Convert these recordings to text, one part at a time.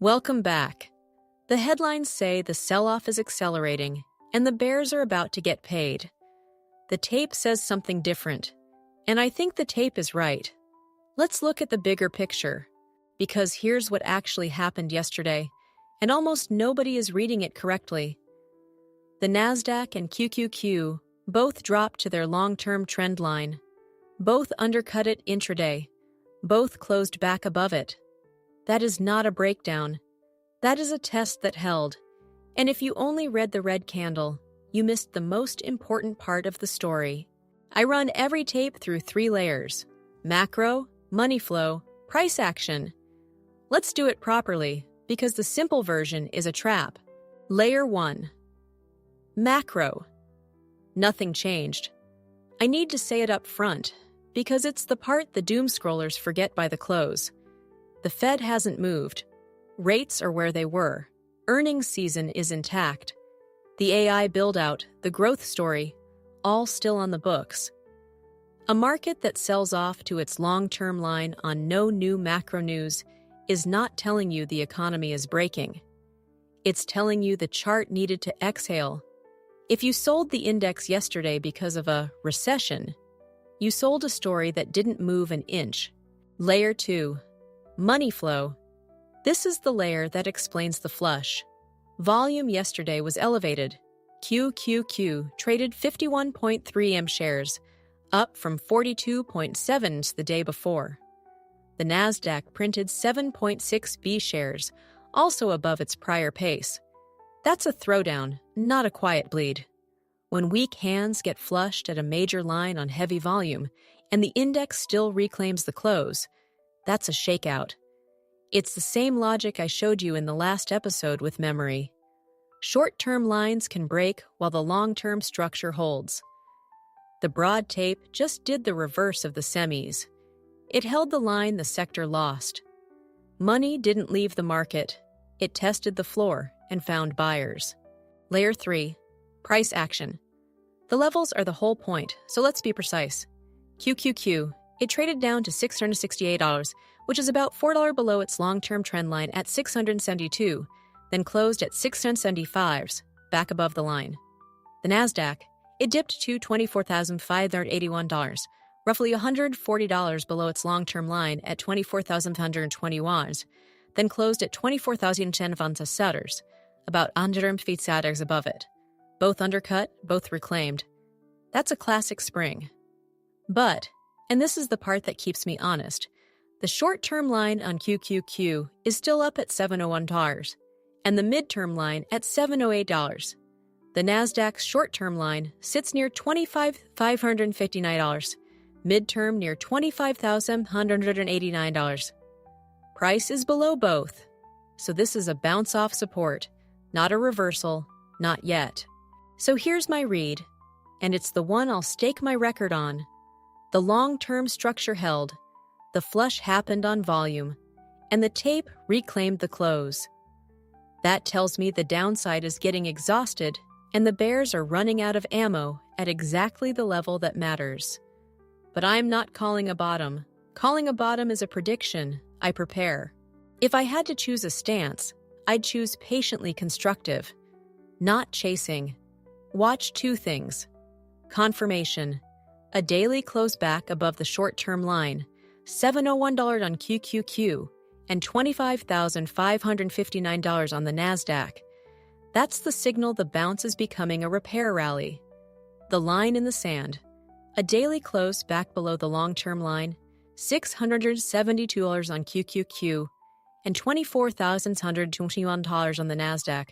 Welcome back. The headlines say the sell-off is accelerating and the bears are about to get paid. The tape says something different, and I think the tape is right. Let's look at the bigger picture, because here's what actually happened yesterday, and almost nobody is reading it correctly. The Nasdaq and QQQ both dropped to their long-term trend line. Both undercut it intraday. Both closed back above it. That is not a breakdown. That is a test that held. And if you only read the red candle, you missed the most important part of the story. I run every tape through 3 layers: macro, money flow, price action. Let's do it properly, because the simple version is a trap. Layer 1. Macro. Nothing changed. I need to say it up front, because it's the part the doom scrollers forget by the close. The Fed hasn't moved. Rates are where they were. Earnings season is intact. The AI build-out, the growth story, all still on the books. A market that sells off to its long-term line on no new macro news is not telling you the economy is breaking. It's telling you the chart needed to exhale. If you sold the index yesterday because of a recession, you sold a story that didn't move an inch. Layer 2. Money flow. This is the layer that explains the flush. Volume yesterday was elevated. QQQ traded 51.3 M shares, up from 42.7 the day before. The Nasdaq printed 7.6 B shares, also above its prior pace. That's a throwdown, not a quiet bleed. When weak hands get flushed at a major line on heavy volume, and the index still reclaims the close, that's a shakeout. It's the same logic I showed you in the last episode with memory. Short-term lines can break while the long-term structure holds. The broad tape just did the reverse of the semis. It held the line the sector lost. Money didn't leave the market. It tested the floor and found buyers. Layer 3. Price action. The levels are the whole point, so let's be precise. QQQ. It traded down to $668, which is about $4 below its long-term trend line at $672, then closed at $675, back above the line. The Nasdaq, it dipped to $24,581, roughly $140 below its long-term line at $24,521, then closed at $24,010, about $150 above it. Both undercut, both reclaimed. That's a classic spring. But, and this is the part that keeps me honest, the short-term line on QQQ is still up at $701, and the mid-term line at $708. The Nasdaq's short-term line sits near $25,559, mid-term near $25,189. Price is below both, so this is a bounce-off support, not a reversal, not yet. So here's my read, and it's the one I'll stake my record on. The long-term structure held, the flush happened on volume, and the tape reclaimed the close. That tells me the downside is getting exhausted and the bears are running out of ammo at exactly the level that matters. But I'm not calling a bottom. Calling a bottom is a prediction. I prepare. If I had to choose a stance, I'd choose patiently constructive, not chasing. Watch 2 things. Confirmation. A daily close back above the short-term line, $701 on QQQ, and $25,559 on the Nasdaq. That's the signal the bounce is becoming a repair rally. The line in the sand. A daily close back below the long-term line, $672 on QQQ, and $24,121 on the Nasdaq,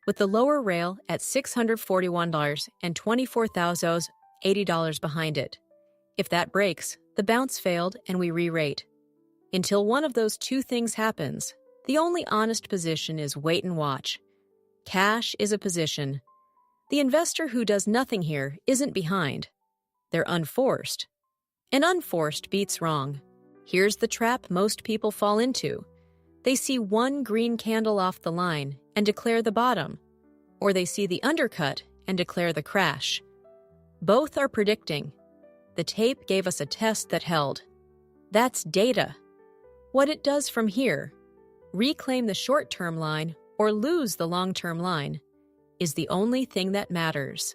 with the lower rail at $641 and $24,080 behind it. If that breaks, the bounce failed and we re-rate. Until one of those 2 things happens, the only honest position is wait and watch. Cash is a position. The investor who does nothing here isn't behind. They're unforced. And unforced beats wrong. Here's the trap most people fall into. They see one green candle off the line and declare the bottom, or they see the undercut and declare the crash. Both are predicting. The tape gave us a test that held. That's data. What it does from here, reclaim the short-term line or lose the long-term line is the only thing that matters.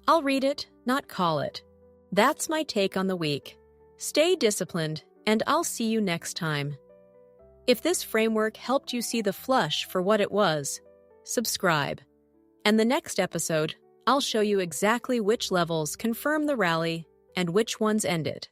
I'll read it, not call it. That's my take on the week. Stay disciplined, and I'll see you next time. If this framework helped you see the flush for what it was, subscribe. And the next episode, I'll show you exactly which levels confirm the rally and which ones end it.